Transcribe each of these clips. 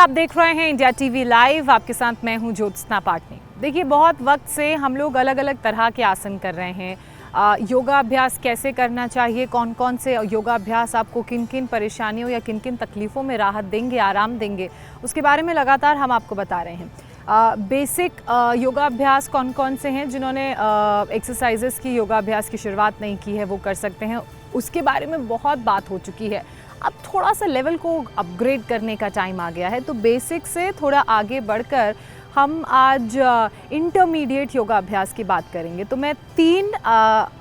आप देख रहे हैं इंडिया टीवी लाइव। आपके साथ मैं हूं ज्योत्सना पाटनी। देखिए, बहुत वक्त से हम लोग अलग अलग तरह के आसन कर रहे हैं। योगाभ्यास कैसे करना चाहिए, कौन कौन से योगाभ्यास आपको किन किन परेशानियों या किन किन तकलीफ़ों में राहत देंगे, आराम देंगे, उसके बारे में लगातार हम आपको बता रहे हैं। बेसिक योगाभ्यास कौन कौन से हैं, जिन्होंने एक्सरसाइजेस की योगाभ्यास की शुरुआत नहीं की है वो कर सकते हैं, उसके बारे में बहुत बात हो चुकी है। अब थोड़ा सा लेवल को अपग्रेड करने का टाइम आ गया है, तो बेसिक से थोड़ा आगे बढ़कर हम आज इंटरमीडिएट योगा अभ्यास की बात करेंगे। तो मैं 3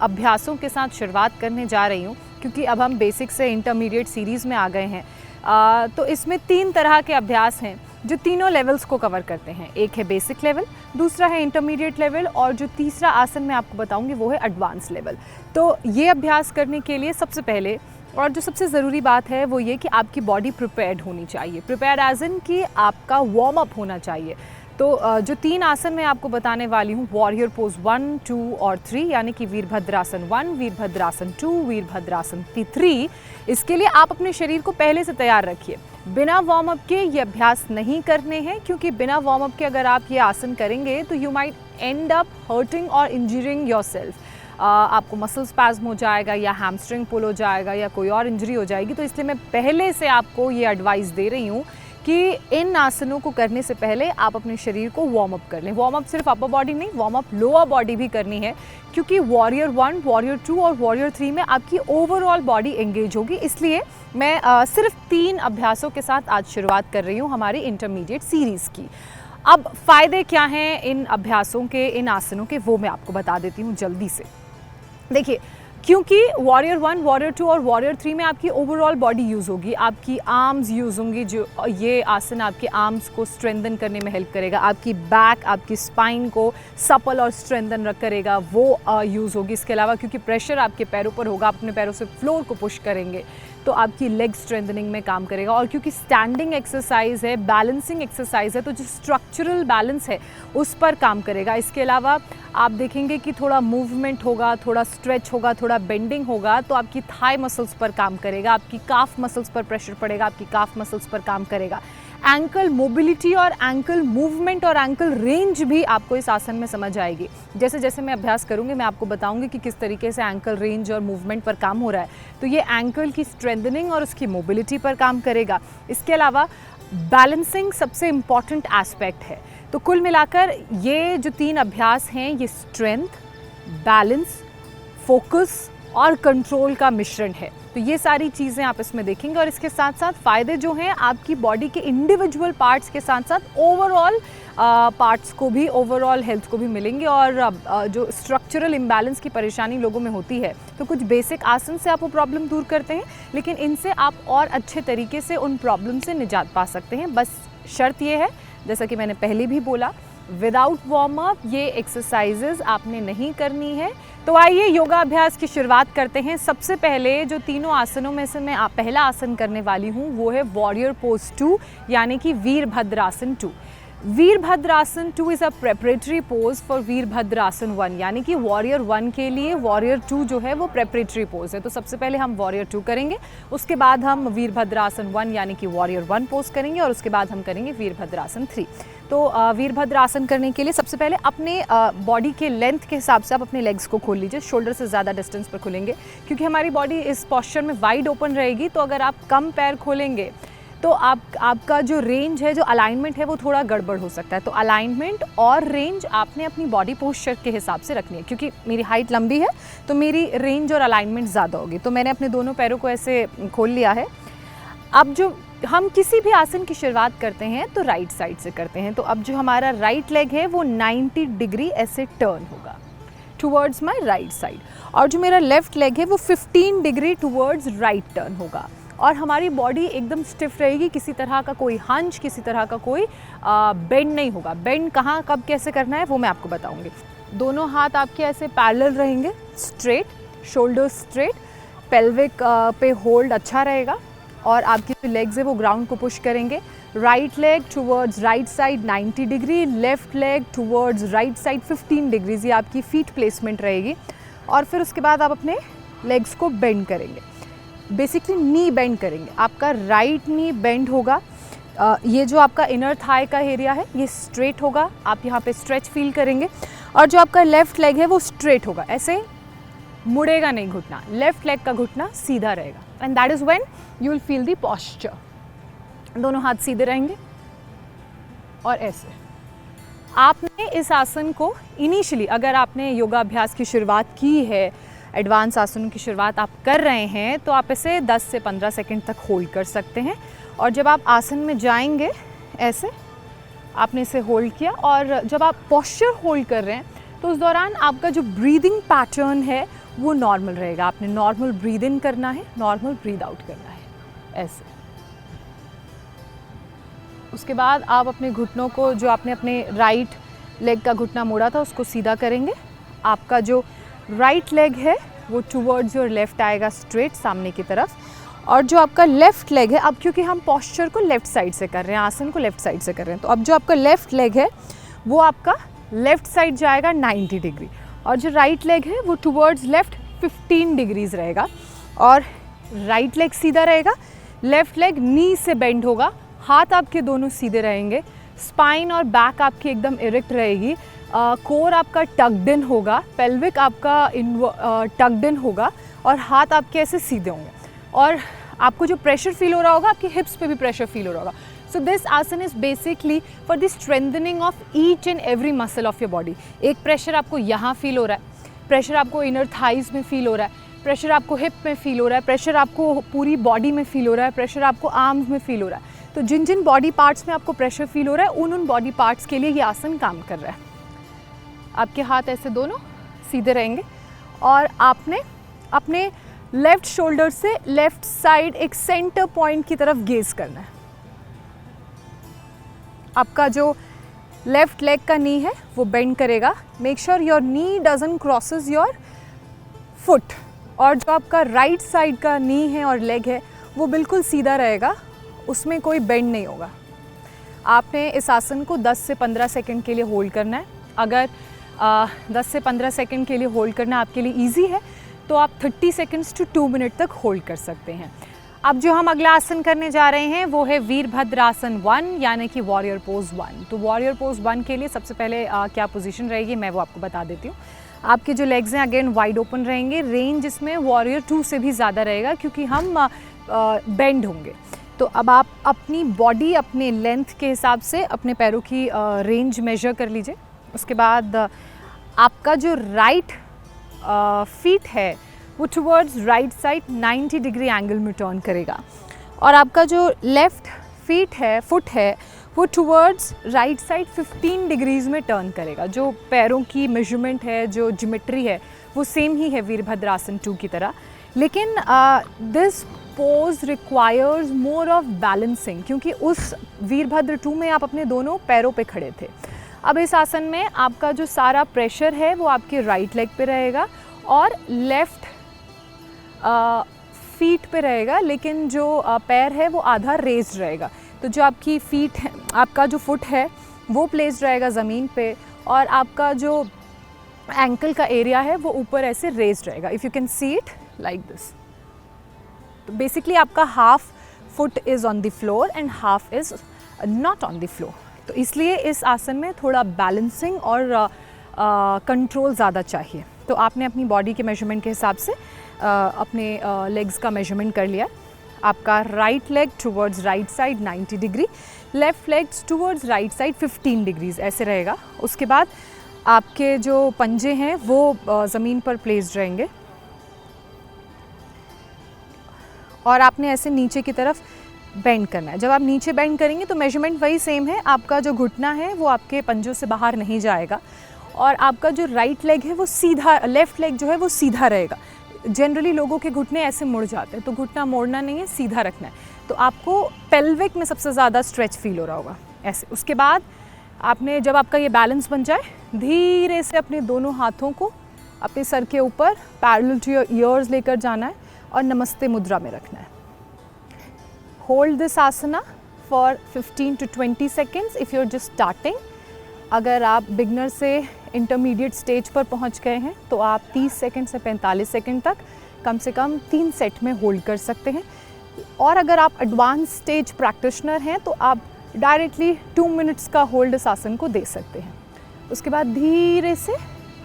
अभ्यासों के साथ शुरुआत करने जा रही हूँ, क्योंकि अब हम बेसिक से इंटरमीडिएट सीरीज़ में आ गए हैं। तो इसमें 3 तरह के अभ्यास हैं जो तीनों लेवल्स को कवर करते हैं। एक है बेसिक लेवल, दूसरा है इंटरमीडिएट लेवल, और जो तीसरा आसन मैं आपको बताऊंगी वो है एडवांस लेवल। तो ये अभ्यास करने के लिए सबसे पहले और जो सबसे ज़रूरी बात है वो ये कि आपकी बॉडी प्रिपेयर्ड होनी चाहिए। प्रिपेयर्ड एज इन कि आपका वार्म अप होना चाहिए। तो जो 3 आसन मैं आपको बताने वाली हूँ, वॉरियर पोज 1, 2 और 3, यानी कि वीरभद्रासन 1, वीरभद्रासन 2, वीरभद्रासन 3, इसके लिए आप अपने शरीर को पहले से तैयार रखिए। बिना वार्म अप के ये अभ्यास नहीं करने हैं, क्योंकि बिना वार्म अप के अगर आप ये आसन करेंगे तो you might and up hurting और इंजरिंग योरसेल्फ। आपको मसल स्पैज्म हो जाएगा या हैमस्ट्रिंग पुल हो जाएगा या कोई और इंजरी हो जाएगी। तो इसलिए मैं पहले से आपको ये एडवाइस दे रही हूँ कि इन आसनों को करने से पहले आप अपने शरीर को वार्म अप कर लें। वार्म अप सिर्फ अपर बॉडी नहीं, वार्म अप लोअर बॉडी भी करनी है, क्योंकि वॉरियर 1, वॉरियर 2 और वॉरियर 3 में आपकी ओवरऑल बॉडी एंगेज होगी। इसलिए मैं सिर्फ 3 अभ्यासों के साथ आज शुरुआत कर रही हूँ हमारी इंटरमीडिएट सीरीज़ की। अब फ़ायदे क्या हैं इन अभ्यासों के, इन आसनों के, वो मैं आपको बता देती हूँ जल्दी से। देखिए, क्योंकि वॉरियर 1, वॉरियर 2 और वॉरियर 3 में आपकी ओवरऑल बॉडी यूज़ होगी, आपकी आर्म्स यूज़ होंगी। जो ये आसन आपके आर्म्स को स्ट्रेंथन करने में हेल्प करेगा, आपकी बैक, आपकी स्पाइन को सपल और स्ट्रेंथन करेगा, वो यूज़ होगी। इसके अलावा क्योंकि प्रेशर आपके पैरों पर होगा, आप अपने पैरों से फ्लोर को पुश करेंगे, तो आपकी लेग स्ट्रेंथनिंग में काम करेगा। और क्योंकि स्टैंडिंग एक्सरसाइज है, बैलेंसिंग एक्सरसाइज है, तो जो स्ट्रक्चरल बैलेंस है उस पर काम करेगा। इसके अलावा आप देखेंगे कि थोड़ा मूवमेंट होगा, थोड़ा स्ट्रेच होगा, थोड़ा बेंडिंग होगा, तो आपकी थाई मसल्स पर काम करेगा, आपकी काफ मसल्स पर प्रेशर पड़ेगा, आपकी काफ मसल्स पर काम करेगा। एंकल मोबिलिटी और एंकल मूवमेंट और एंकल रेंज भी आपको इस आसन में समझ आएगी। जैसे जैसे मैं अभ्यास करूंगी मैं आपको बताऊंगी कि किस तरीके से एंकल रेंज और मूवमेंट पर काम हो रहा है। तो ये एंकल की स्ट्रेंथनिंग और उसकी मोबिलिटी पर काम करेगा। इसके अलावा बैलेंसिंग सबसे इम्पॉर्टेंट एस्पेक्ट है। तो कुल मिलाकर ये जो 3 अभ्यास हैं, ये स्ट्रेंथ, बैलेंस, फोकस और कंट्रोल का मिश्रण है। तो ये सारी चीज़ें आप इसमें देखेंगे, और इसके साथ साथ फ़ायदे जो हैं आपकी बॉडी के इंडिविजुअल पार्ट्स के साथ साथ ओवरऑल पार्ट्स को भी, ओवरऑल हेल्थ को भी मिलेंगे। और जो स्ट्रक्चरल इम्बैलेंस की परेशानी लोगों में होती है, तो कुछ बेसिक आसन से आप वो प्रॉब्लम दूर करते हैं, लेकिन इनसे आप और अच्छे तरीके से उन प्रॉब्लम से निजात पा सकते हैं। बस शर्त ये है, जैसा कि मैंने पहले भी बोला, विदाउट वार्म अप ये एक्सरसाइजेज आपने नहीं करनी है। तो आइए योगा अभ्यास की शुरुआत करते हैं। सबसे पहले जो तीनों आसनों में से मैं पहला आसन करने वाली हूँ वो है वॉरियर पोज 2, यानी कि Virabhadrasana 2। Virabhadrasana 2 is a preparatory pose for Virabhadrasana 1, यानी कि वॉरियर 1 के लिए वॉरियर 2 जो है वो प्रेपरेटरी पोज है। तो सबसे पहले हम वॉरियर 2 करेंगे, उसके बाद हम वीरभद्रासन 1 यानी कि वॉरियर 1 पोज करेंगे, और उसके बाद हम करेंगे वीरभद्रासन 3। तो वीरभद्रासन करने के लिए सबसे पहले अपने बॉडी के लेंथ के हिसाब से आप अपने लेग्स को खोल लीजिए। शोल्डर से ज़्यादा डिस्टेंस पर खोलेंगे, क्योंकि हमारी बॉडी इस पोस्चर में वाइड ओपन रहेगी। तो अगर आप कम पैर खोलेंगे तो आपका जो रेंज है, जो अलाइनमेंट है, वो थोड़ा गड़बड़ हो सकता है। तो अलाइनमेंट और रेंज आपने अपनी बॉडी पोस्चर के हिसाब से रखनी है। क्योंकि मेरी हाइट लंबी है तो मेरी रेंज और अलाइनमेंट ज़्यादा होगी। तो मैंने अपने दोनों पैरों को ऐसे खोल लिया है। अब जो हम किसी भी आसन की शुरुआत करते हैं तो राइट साइड से करते हैं। तो अब जो हमारा राइट लेग है वो 90 डिग्री ऐसे टर्न होगा टुवर्ड्स माय राइट साइड, और जो मेरा लेफ्ट लेग है वो 15 डिग्री टुवर्ड्स राइट टर्न होगा। और हमारी बॉडी एकदम स्टिफ रहेगी, किसी तरह का कोई हंच, किसी तरह का कोई बेंड नहीं होगा। बेंड कहाँ, कब, कैसे करना है वो मैं आपको बताऊंगी। दोनों हाथ आपके ऐसे पैरेलल रहेंगे, स्ट्रेट, शोल्डर स्ट्रेट, पेल्विक पे होल्ड अच्छा रहेगा, और आपकी जो लेग्स है वो ग्राउंड को पुश करेंगे। Right leg towards right side 90 degree, left leg towards right side 15 degrees, ये आपकी फीट प्लेसमेंट रहेगी। और फिर उसके बाद आप अपने लेग्स को बेंड करेंगे, बेसिकली नी बेंड करेंगे। आपका राइट नी बेंड होगा, ये जो आपका इनर थाई का एरिया है ये स्ट्रेट होगा, आप यहाँ पे स्ट्रेच फील करेंगे। और जो आपका लेफ़्ट लेग है वो स्ट्रेट होगा, ऐसे मुड़ेगा नहीं घुटना, लेफ़्ट लेग का घुटना सीधा रहेगा। And that is when you will feel the posture. दोनों हाथ सीधे रहेंगे और ऐसे। आपने इस आसन को इनिशियली, अगर आपने योगाभ्यास की शुरुआत की है, एडवांस आसनों की शुरुआत आप कर रहे हैं, तो आप इसे 10 से 15 सेकंड तक होल्ड कर सकते हैं। और जब आप आसन में जाएंगे ऐसे आपने इसे होल्ड किया, और जब आप पोस्चर होल्ड कर रहे हैं तो उस दौरान आपका जो ब्रीदिंग पैटर्न है वो नॉर्मल रहेगा। आपने नॉर्मल ब्रीद इन करना है, नॉर्मल ब्रीद आउट करना है, ऐसे। उसके बाद आप अपने घुटनों को, जो आपने अपने राइट लेग का घुटना मोड़ा था उसको सीधा करेंगे। आपका जो राइट लेग है वो टुवर्ड्स योर लेफ़्ट आएगा, स्ट्रेट सामने की तरफ। और जो आपका लेफ़्ट लेग है, अब क्योंकि हम पोस्चर को लेफ़्ट साइड से कर रहे हैं, आसन को लेफ़्ट साइड से कर रहे हैं, तो अब जो आपका लेफ़्ट लेग है वो आपका लेफ़्ट साइड जाएगा 90 डिग्री, और जो राइट लेग है वो टुवर्ड्स लेफ़्ट 15 डिग्रीज रहेगा। और राइट लेग सीधा रहेगा, लेफ़्ट लेग नी से बेंड होगा, हाथ आपके दोनों सीधे रहेंगे, स्पाइन और बैक आपकी एकदम इरेक्ट रहेगी, कोर आपका टक्ड इन होगा, पेल्विक आपका टक्ड इन होगा, और हाथ आपके ऐसे सीधे होंगे। और आपको जो प्रेशर फील हो रहा होगा, आपकी हिप्स पे भी प्रेशर फील हो रहा होगा। सो दिस आसन is basically for the strengthening of each and every muscle of your body. एक प्रेशर आपको यहाँ फील हो रहा है, प्रेशर आपको इनर थाइज में फील हो रहा है, प्रेशर आपको हिप में फील हो रहा है, प्रेशर आपको पूरी बॉडी में फील हो रहा है, प्रेशर आपको आर्म्स में फील हो रहा है। तो जिन जिन बॉडी पार्ट्स में आपको प्रेशर फील हो रहा है, उन बॉडी पार्ट्स के लिए ये आसन काम कर रहा है। आपके हाथ ऐसे दोनों सीधे रहेंगे, और आपने अपने लेफ़्ट शोल्डर से लेफ़्ट साइड एक सेंटर पॉइंट की तरफ गेज करना है। आपका जो लेफ़्ट लेग का नी है वो बेंड करेगा, make sure your knee doesn't crosses your foot. और जो आपका राइट साइड का नी है और लेग है वो बिल्कुल सीधा रहेगा, उसमें कोई बेंड नहीं होगा। आपने इस आसन को 10 से 15 सेकंड के लिए होल्ड करना है। अगर 10 से 15 सेकंड के लिए होल्ड करना आपके लिए इजी है तो आप 30 सेकंड्स टू 2 मिनट तक होल्ड कर सकते हैं। अब जो हम अगला आसन करने जा रहे हैं वो है वीरभद्रासन 1, यानी कि वॉरियर पोज 1। तो वॉरियर पोज 1 के लिए सबसे पहले क्या पोजीशन रहेगी मैं वो आपको बता देती हूँ। आपके जो लेग्स हैं अगेन वाइड ओपन रहेंगे, रेंज इसमें वॉरियर 2 से भी ज़्यादा रहेगा क्योंकि हम बेंड होंगे। तो अब आप अपनी बॉडी अपने लेंथ के हिसाब से अपने पैरों की रेंज मेजर कर लीजिए। उसके बाद आपका जो राइट फीट है वो towards right side 90 degree angle में टर्न करेगा, और आपका जो लेफ़्ट फुट है वो टुवर्ड्स राइट साइड 15 डिग्रीज़ में टर्न करेगा। जो पैरों की मेजरमेंट है, जो ज्योमेट्री है वो सेम ही है वीरभद्रासन 2 की तरह, लेकिन this pose requires more of balancing, क्योंकि उस वीरभद्र 2 में आप अपने दोनों पैरों पे खड़े थे। अब इस आसन में आपका जो सारा प्रेशर है वो आपके राइट लेग पे रहेगा और लेफ़्ट फीट पे रहेगा, लेकिन जो पैर है वो आधा रेज्ड रहेगा। तो जो आपकी फीट है, आपका जो फुट है वो प्लेस्ड रहेगा ज़मीन पे, और आपका जो एंकल का एरिया है वो ऊपर ऐसे रेज्ड रहेगा। If you can see it like this. तो बेसिकली आपका half foot is on the floor and half is not on the floor. तो इसलिए इस आसन में थोड़ा बैलेंसिंग और कंट्रोल ज़्यादा चाहिए। तो आपने अपनी बॉडी के मेजरमेंट के हिसाब से अपने लेग्स का मेजरमेंट कर लिया। आपका right leg towards right side 90 degree, left legs towards right side 15 degrees ऐसे रहेगा। उसके बाद आपके जो पंजे हैं वो ज़मीन पर प्लेस्ड रहेंगे, और आपने ऐसे नीचे की तरफ बेंड करना है। जब आप नीचे बेंड करेंगे तो मेजरमेंट वही सेम है, आपका जो घुटना है वो आपके पंजों से बाहर नहीं जाएगा, और आपका जो राइट लेग है वो सीधा, लेफ़्ट लेग जो है वो सीधा रहेगा। जनरली लोगों के घुटने ऐसे मुड़ जाते हैं, तो घुटना मोड़ना नहीं है, सीधा रखना है। तो आपको पेल्विक में सबसे ज़्यादा स्ट्रेच फील हो रहा होगा ऐसे। उसके बाद आपने, जब आपका ये बैलेंस बन जाए, धीरे से अपने दोनों हाथों को अपने सर के ऊपर पैरेलल टू योर ईयर्स लेकर जाना है और नमस्ते मुद्रा में रखना है। Hold this asana for 15 to 20 seconds if you are just starting. अगर आप बिगनर से इंटरमीडिएट स्टेज पर पहुंच गए हैं तो आप 30 सेकंड से 45 सेकंड तक कम से कम 3 सेट में होल्ड कर सकते हैं। और अगर आप एडवांस स्टेज प्रैक्टिशनर हैं तो आप डायरेक्टली 2 मिनट्स का होल्ड इस आसन को दे सकते हैं। उसके बाद धीरे से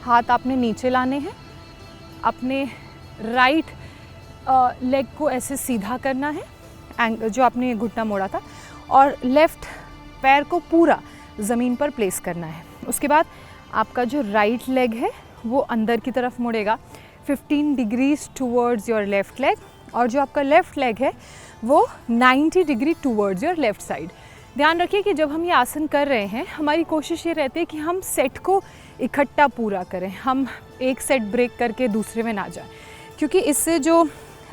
हाथ आपने नीचे लाने हैं, अपने राइट लेग को ऐसे सीधा करना है, जो आपने घुटना मोड़ा था, और लेफ़्ट पैर को पूरा ज़मीन पर प्लेस करना है। उसके बाद आपका जो राइट लेग है वो अंदर की तरफ मुड़ेगा 15 degrees towards your left leg, और जो आपका लेफ़्ट लेग है वो 90 degree towards your left side. ध्यान रखिए कि जब हम ये आसन कर रहे हैं हमारी कोशिश ये रहती है कि हम सेट को इकट्ठा पूरा करें, हम एक सेट ब्रेक करके दूसरे में ना जाएं, क्योंकि इससे जो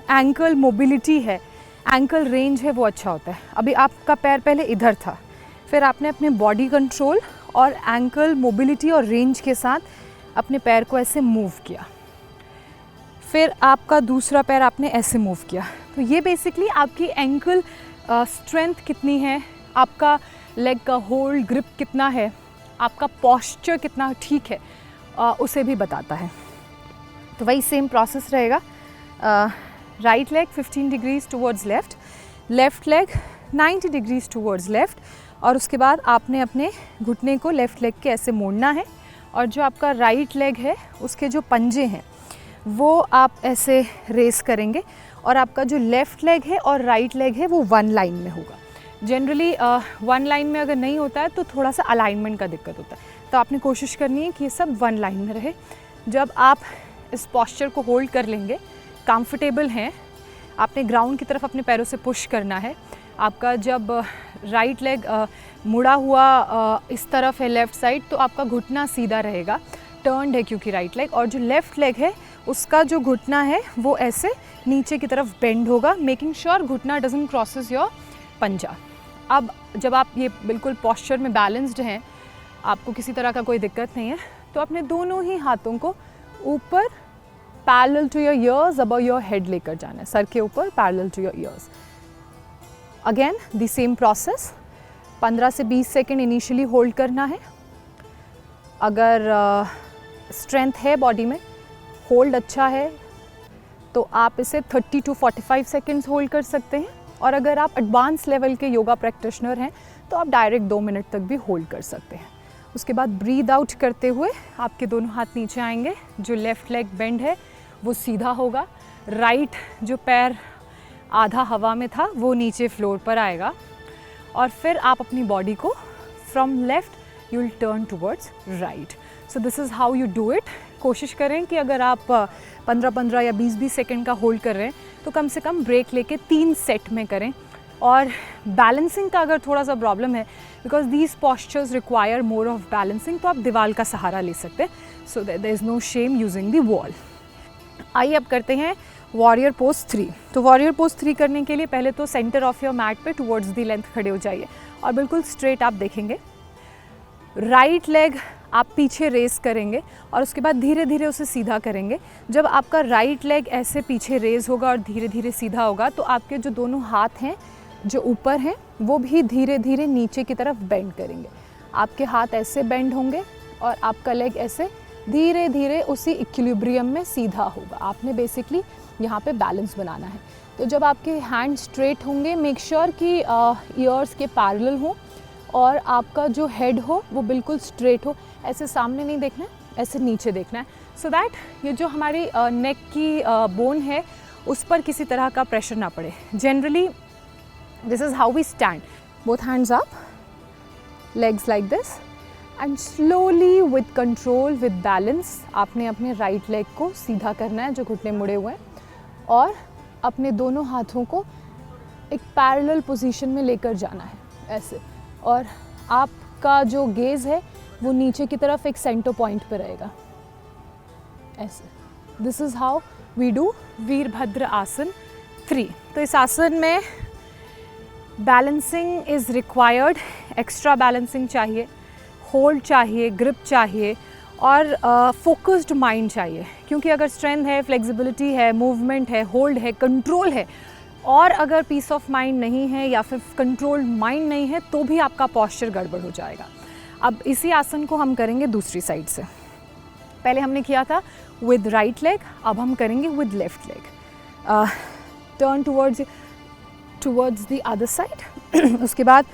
एंकल मोबिलिटी है, एंकल रेंज है, वो अच्छा होता है। अभी आपका पैर पहले इधर था, फिर आपने अपने बॉडी कंट्रोल और एंकल मोबिलिटी और रेंज के साथ अपने पैर को ऐसे मूव किया, फिर आपका दूसरा पैर आपने ऐसे मूव किया। तो ये बेसिकली आपकी एंकल स्ट्रेंथ कितनी है, आपका लेग का होल्ड ग्रिप कितना है, आपका पोस्चर कितना ठीक है, उसे भी बताता है। तो वही सेम प्रोसेस रहेगा। Right leg 15 degrees towards left, left leg 90 degrees towards left, और उसके बाद आपने अपने घुटने को लेफ़्ट लेग के ऐसे मोड़ना है, और जो आपका राइट लेग है उसके जो पंजे हैं वो आप ऐसे रेस करेंगे, और आपका जो लेफ़्ट लेग है और राइट लेग है वो वन लाइन में होगा। जनरली वन लाइन में अगर नहीं होता है तो थोड़ा सा अलाइनमेंट का दिक्कत होता है, तो आपने कोशिश करनी है कि ये सब वन लाइन में रहे। जब आप इस पोस्चर को होल्ड कर लेंगे, कंफर्टेबल हैं, आपने ग्राउंड की तरफ अपने पैरों से पुश करना है। आपका जब राइट लेग मुड़ा हुआ इस तरफ है लेफ़्ट साइड, तो आपका घुटना सीधा रहेगा, टर्न्ड है क्योंकि राइट लेग, और जो लेफ़्ट लेग है उसका जो घुटना है वो ऐसे नीचे की तरफ बेंड होगा, मेकिंग श्योर घुटना डजंट क्रॉसेस योर पंजा। अब जब आप ये बिल्कुल पोस्चर में बैलेंस्ड हैं, आपको किसी तरह का कोई दिक्कत नहीं है, तो अपने दोनों ही हाथों को ऊपर parallel to your ears, above your head लेकर जाना है, सर के ऊपर parallel to your ears. Again the same process, 15 से 20 सेकेंड इनिशियली होल्ड करना है। अगर स्ट्रेंथ है बॉडी में, होल्ड अच्छा है, तो आप इसे 30 to 45 सेकेंड्स होल्ड कर सकते हैं, और अगर आप एडवांस लेवल के योगा प्रैक्टिशनर हैं तो आप डायरेक्ट 2 मिनट तक भी होल्ड कर सकते हैं। उसके बाद ब्रीद आउट करते हुए आपके दोनों हाथ नीचे आएंगे, जो लेफ़्ट लेग बेंड है वो सीधा होगा, राइट जो पैर आधा हवा में था वो नीचे फ्लोर पर आएगा, और फिर आप अपनी बॉडी को from left you will turn towards right. So this is how you do it. कोशिश करें कि अगर आप 15-15 या 20-20 सेकेंड का होल्ड कर रहे हैं तो कम से कम ब्रेक लेके 3 सेट में करें। और बैलेंसिंग का अगर थोड़ा सा प्रॉब्लम है, because these postures require more of balancing, तो आप दीवार का सहारा ले सकते हैं, so there is no shame using the wall. आइए अब करते हैं वॉरियर पोज 3। तो वॉरियर पोज 3 करने के लिए पहले तो सेंटर ऑफ योर मैट पे टुवर्ड्स द लेंथ खड़े हो जाइए, और बिल्कुल स्ट्रेट आप देखेंगे। राइट लेग आप पीछे रेस करेंगे, और उसके बाद धीरे धीरे उसे सीधा करेंगे। जब आपका राइट लेग ऐसे पीछे रेज होगा और धीरे धीरे सीधा होगा, तो आपके जो दोनों हाथ हैं जो ऊपर हैं वो भी धीरे धीरे नीचे की तरफ बेंड करेंगे। आपके हाथ ऐसे बेंड होंगे और आपका लेग ऐसे धीरे धीरे उसी इक्विलिब्रियम में सीधा होगा। आपने बेसिकली यहाँ पे बैलेंस बनाना है। तो जब आपके हैंड स्ट्रेट होंगे, मेक श्योर कि ईयर्स के पैरेलल हों, और आपका जो हेड हो वो बिल्कुल स्ट्रेट हो, ऐसे सामने नहीं देखना है, ऐसे नीचे देखना है, सो दैट ये जो हमारी नेक की बोन है उस पर किसी तरह का प्रेशर ना पड़े। Generally this is how we stand, both hands up, legs like this, and slowly with control, with balance आपने अपने राइट लेग को सीधा करना है जो घुटने मुड़े हुए हैं, और अपने दोनों हाथों को एक पैरेलल पोजीशन में लेकर जाना है ऐसे, और आपका जो गेज़ है वो नीचे की तरफ एक सेंटर पॉइंट पे रहेगा ऐसे। This is how we do Virabhadra asana 3। तो इस आसन में balancing is required, extra balancing चाहिए, होल्ड चाहिए, ग्रिप चाहिए, और फोकस्ड माइंड चाहिए, क्योंकि अगर स्ट्रेंथ है, फ्लेक्सिबिलिटी है, मूवमेंट है, होल्ड है, कंट्रोल है, और अगर पीस ऑफ माइंड नहीं है या फिर कंट्रोल्ड माइंड नहीं है, तो भी आपका पोस्चर गड़बड़ हो जाएगा। अब इसी आसन को हम करेंगे दूसरी साइड से। पहले हमने किया था विद राइट लेग, अब हम करेंगे with left leg. Turn towards towards the other side. उसके बाद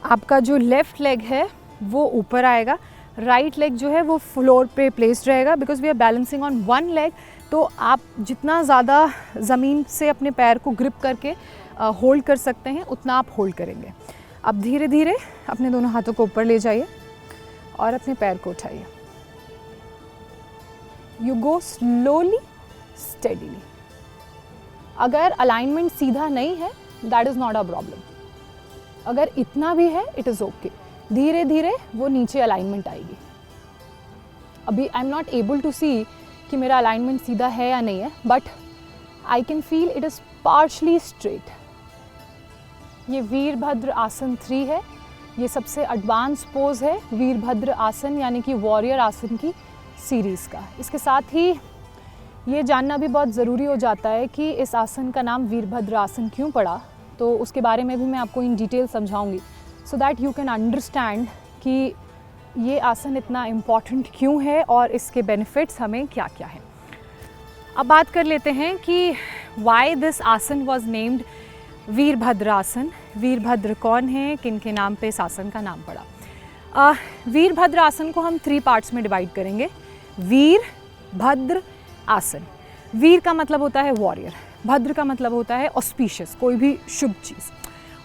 आपका जो लेफ़्ट लेग है वो ऊपर आएगा, राइट लेग जो है वो फ्लोर पे प्लेस्ड रहेगा, because we are balancing on one leg. तो आप जितना ज़्यादा ज़मीन से अपने पैर को ग्रिप करके होल्ड कर सकते हैं उतना आप होल्ड करेंगे। अब धीरे धीरे अपने दोनों हाथों को ऊपर ले जाइए और अपने पैर को उठाइए। You go slowly steadily. अगर अलाइनमेंट सीधा नहीं है that is not a problem, अगर इतना भी है इट इज़ ओके। धीरे धीरे वो नीचे अलाइनमेंट आएगी। अभी I am not able to see कि मेरा अलाइनमेंट सीधा है या नहीं है, but I can feel it is partially straight. ये वीरभद्र आसन 3 है, ये सबसे एडवांस पोज है वीरभद्र आसन यानी कि वॉरियर आसन की सीरीज़ का। इसके साथ ही ये जानना भी बहुत ज़रूरी हो जाता है कि इस आसन का नाम वीरभद्र आसन क्यों पड़ा, तो उसके बारे में भी मैं आपको इन डिटेल समझाऊंगी, so that you can understand कि ये आसन इतना इम्पॉर्टेंट क्यों है और इसके बेनिफिट्स हमें क्या क्या हैं। अब बात कर लेते हैं कि वाई दिस आसन वॉज नेम्ड वीरभद्र आसन। वीरभद्र कौन है, किन के नाम पे इस आसन का नाम पड़ा। वीरभद्र आसन को हम 3 पार्ट्स में डिवाइड करेंगे। वीर भद्र आसन। वीर का मतलब होता है वॉरियर, भद्र का मतलब होता है ऑस्पिशियस, कोई भी शुभ चीज़,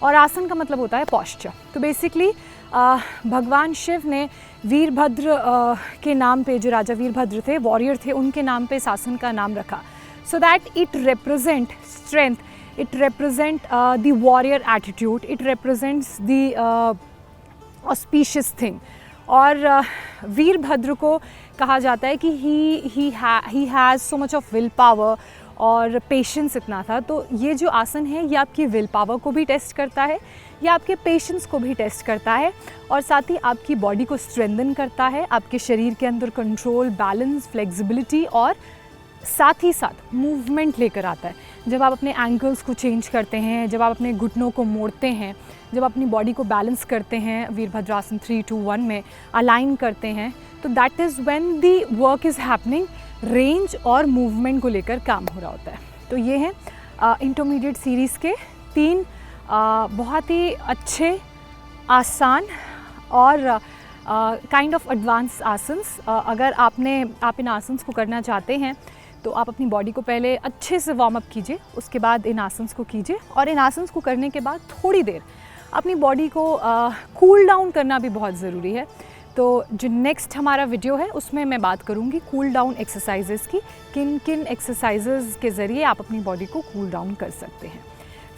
और आसन का मतलब होता है पॉस्चर। तो बेसिकली भगवान शिव ने वीरभद्र के नाम पे, जो राजा वीरभद्र थे, वॉरियर थे, उनके नाम पे इस आसन का नाम रखा, so that it represent strength, it represent the warrior attitude, it represents the auspicious thing. और वीरभद्र को कहा जाता है कि he has so much of will power और पेशेंस इतना था। तो ये जो आसन है ये आपकी विल पावर को भी टेस्ट करता है, ये आपके पेशेंस को भी टेस्ट करता है, और साथ ही आपकी बॉडी को स्ट्रेंथन करता है, आपके शरीर के अंदर कंट्रोल, बैलेंस, फ्लेक्सिबिलिटी और साथ ही साथ मूवमेंट लेकर आता है। जब आप अपने एंकल्स को चेंज करते हैं, जब आप अपने घुटनों को मोड़ते हैं, जब अपनी बॉडी को बैलेंस करते हैं वीरभद्रासन 3, 2, 1 में अलाइन करते हैं, तो that is when the work is happening, range और मूवमेंट को लेकर काम हो रहा होता है। तो ये हैं इंटरमीडिएट सीरीज़ के 3 बहुत ही अच्छे, आसान और काइंड ऑफ एडवांस आसन्स। अगर आप इन आसन्स को करना चाहते हैं तो आप अपनी बॉडी को पहले अच्छे से वार्म अप कीजिए, उसके बाद इन आसन्स को कीजिए, और इन आसन्स को करने के बाद थोड़ी देर अपनी बॉडी को कूल डाउन करना भी बहुत ज़रूरी है। तो जो नेक्स्ट हमारा वीडियो है उसमें मैं बात करूँगी कूल डाउन एक्सरसाइजेज़ की, किन किन एक्सरसाइजेज़ के ज़रिए आप अपनी बॉडी को कूल डाउन कर सकते हैं।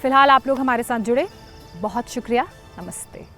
फ़िलहाल आप लोग हमारे साथ जुड़े, बहुत शुक्रिया, नमस्ते।